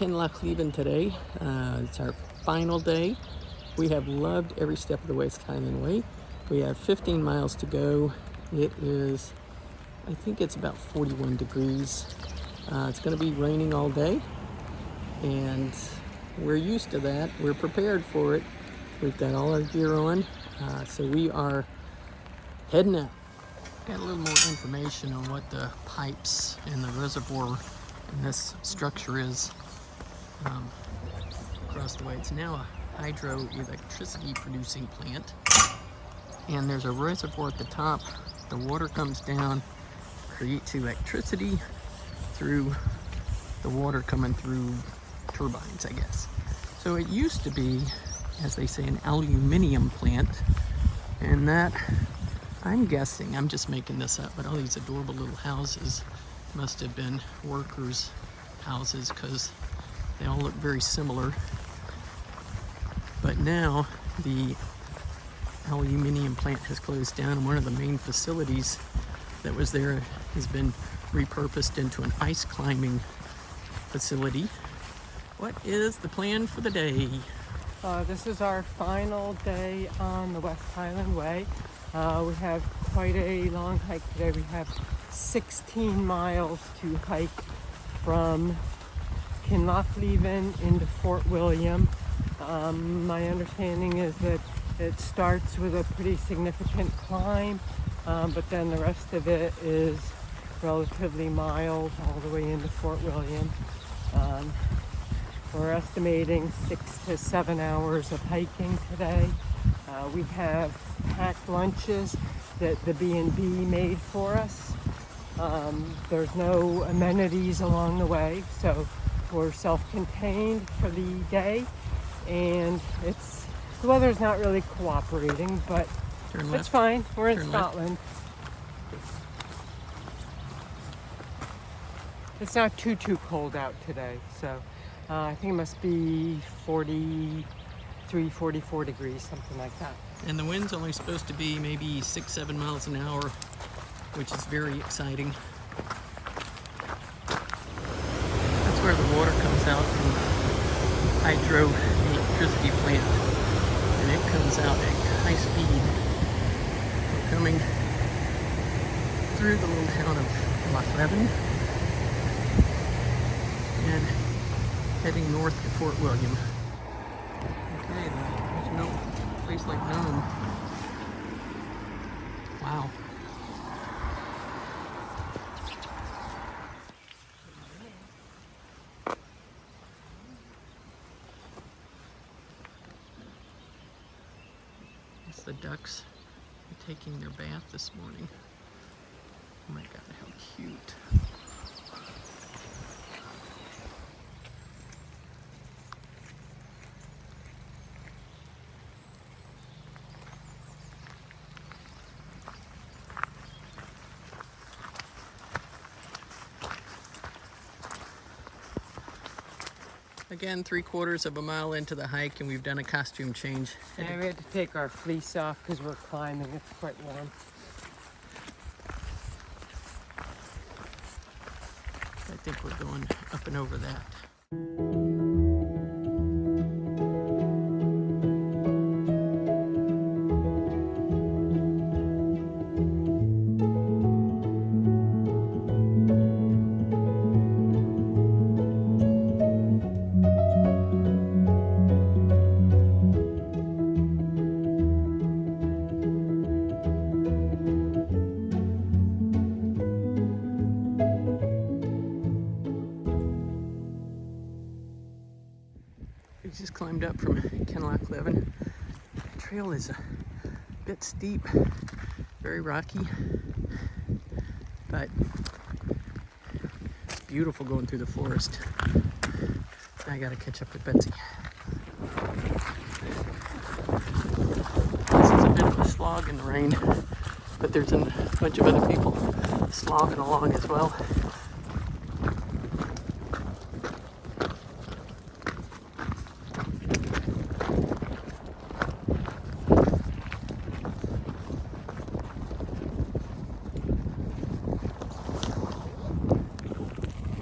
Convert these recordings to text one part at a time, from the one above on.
Kinlochleven today. It's our final day. We have loved every step of the West Highland Way. We have 15 miles to go. It is, I think it's about 41 degrees. It's going to be raining all day, and we're used to that. We're prepared for it. We've got all our gear on, so we are heading out. Got a little more information on what the pipes and the reservoir in this structure is across the way. It's now a hydroelectricity producing plant, and there's a reservoir at the top. The water comes down, creates electricity through the water coming through turbines, I guess. So it used to be, as they say, an aluminum plant, and that, I'm guessing, I'm just making this up, but all these adorable little houses must have been workers' houses because they all look very similar. But now the aluminum plant has closed down, and one of the main facilities that was there has been repurposed into an ice climbing facility. What is the plan for the day? This is our final day on the West Highland Way. We have quite a long hike today. We have 16 miles to hike from Kinlochleven into Fort William. My understanding is that it starts with a pretty significant climb, but then the rest of it is relatively mild all the way into Fort William. We're estimating 6 to 7 hours of hiking today. We have packed lunches that the B&B made for us. There's no amenities along the way, so we're self-contained for the day, and the weather's not really cooperating, but it's fine. We're in Scotland. It's not too cold out today, so I think it must be 43, 44 degrees, something like that. And the wind's only supposed to be maybe 6-7 miles an hour, which is very exciting. That's where the water comes out from the hydroelectricity plant, and it comes out at high speed. We're coming through the little town of Kinlochleven and heading north to Fort William. Okay, there's no place like Nome. Wow. It's the ducks taking their bath this morning. Oh my God, how cute. Again, 3/4 of a mile into the hike, and we've done a costume change. And we had to take our fleece off because we're climbing. It's quite warm. I think we're going up and over that. We just climbed up from Kinlochleven. The trail is a bit steep, very rocky, but it's beautiful going through the forest. I gotta catch up with Betsy. This is a bit of a slog in the rain, but there's a bunch of other people slogging along as well.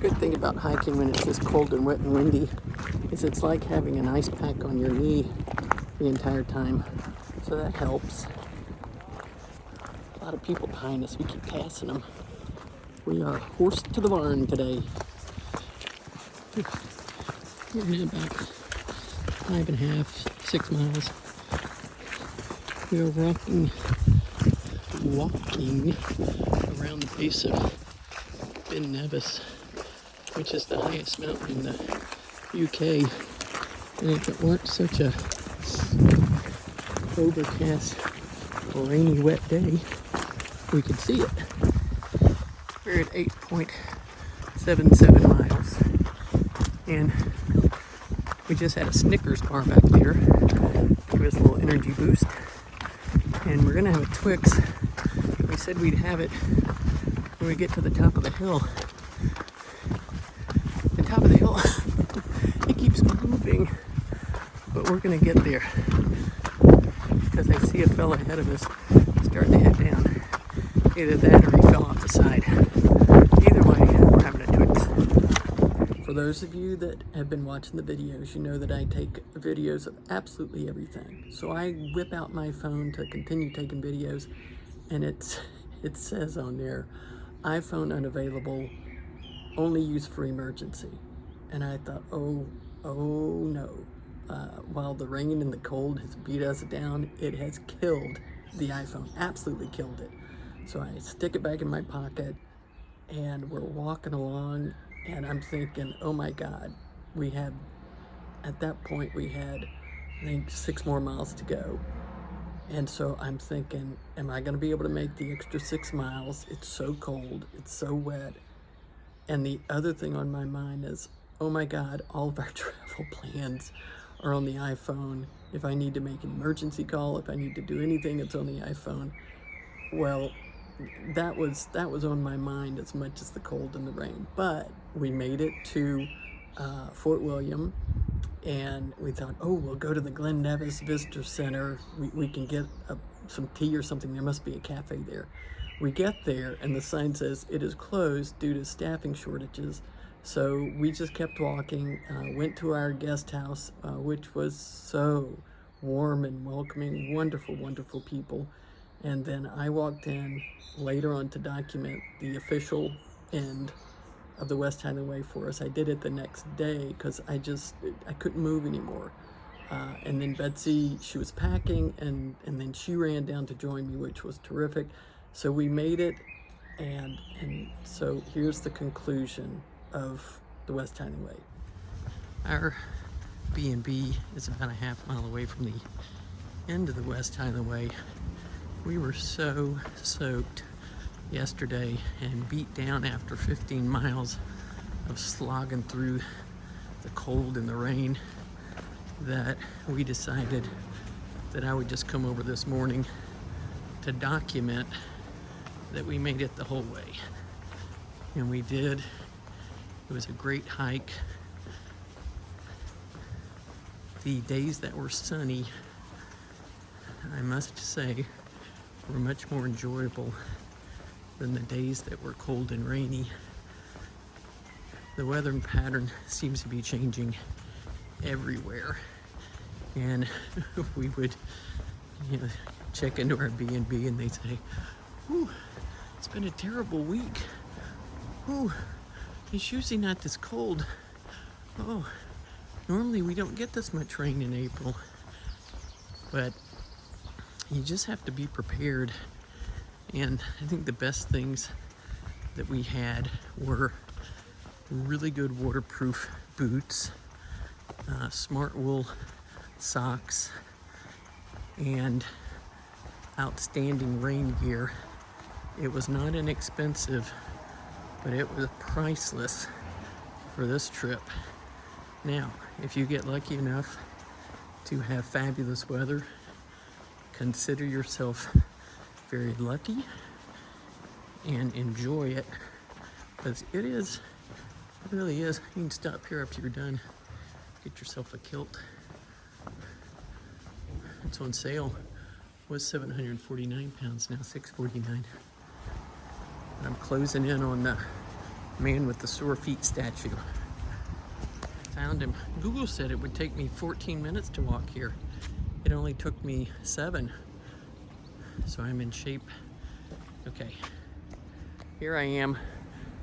Good thing about about hiking when it's this cold and wet and windy is it's like having an ice pack on your knee the entire time. So that helps. A lot of people behind us. We keep passing them. We are horsed to the barn today. We're in about 5.5, 6 miles. We are walking around the base of Ben Nevis, which is the highest mountain in the UK. And if it weren't such a overcast, rainy, wet day, we could see it. We're at 8.77 miles. And we just had a Snickers bar back there to give us a little energy boost. And we're gonna have a Twix. We said we'd have it when we get to the top of the hill. The top of the hill, it keeps moving, but we're gonna get there because I see a fella ahead of us starting to head down. Either that or he fell off the side. Either way, we're having a Twix. For those of you that have been watching the videos, you know that I take videos of absolutely everything. So I whip out my phone to continue taking videos, and it says on there, iPhone unavailable, only use for emergency. And I thought, oh no. While the rain and the cold has beat us down, it has killed the iPhone, absolutely killed it. So I stick it back in my pocket, and we're walking along, and I'm thinking, oh my God, at that point we had, I think, 6 more miles to go. And so I'm thinking, am I gonna be able to make the extra 6 miles? It's so cold, it's so wet. And the other thing on my mind is, oh my God, all of our travel plans are on the iPhone. If I need to make an emergency call, if I need to do anything, it's on the iPhone. Well, that was on my mind as much as the cold and the rain. But we made it to Fort William, and we thought, oh, we'll go to the Glen Nevis Visitor Center. We can get some tea or something. There must be a cafe there. We get there, and the sign says it is closed due to staffing shortages. So we just kept walking, went to our guest house, which was so warm and welcoming, wonderful, wonderful people. And then I walked in later on to document the official end of the West Highland Way for us. I did it the next day because I couldn't move anymore. And then Betsy, she was packing, and then she ran down to join me, which was terrific. So we made it, and so here's the conclusion of the West Highland Way. Our B&B is about a half mile away from the end of the West Highland Way. We were so soaked yesterday and beat down after 15 miles of slogging through the cold and the rain that we decided that I would just come over this morning to document that we made it the whole way. And we did. It was a great hike. The days that were sunny, I must say, were much more enjoyable than the days that were cold and rainy. The weather pattern seems to be changing everywhere, and we would, check into our B&B and they'd say, "Ooh, it's been a terrible week. Ooh, it's usually not this cold. Oh, normally we don't get this much rain in April." But you just have to be prepared. And I think the best things that we had were really good waterproof boots, smart wool socks, and outstanding rain gear. It was not inexpensive, but it was priceless for this trip. Now, if you get lucky enough to have fabulous weather, consider yourself very lucky and enjoy it, because it really is. You can stop here after you're done, get yourself a kilt. It's on sale. Was 749 pounds, now 649. I'm closing in on the Man with the sore feet statue. Found him. Google said it would take me 14 minutes to walk here. It only took me 7. So I'm in shape. Okay. Here I am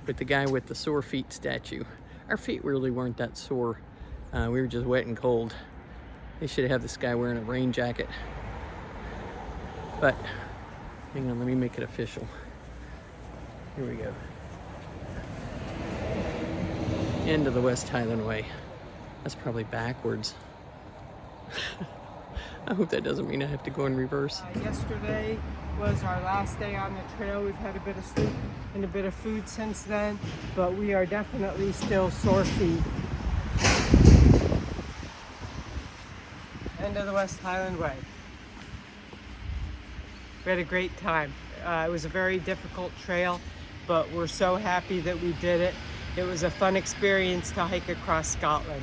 with the guy with the sore feet statue. Our feet really weren't that sore. We were just wet and cold. They should have this guy wearing a rain jacket. But, hang on, let me make it official. Here we go. End of the West Highland Way. That's probably backwards. I hope that doesn't mean I have to go in reverse. Yesterday was our last day on the trail. We've had a bit of sleep and a bit of food since then, but we are definitely still sore feet. End of the West Highland Way. We had a great time. It was a very difficult trail, but we're so happy that we did it. It was a fun experience to hike across Scotland.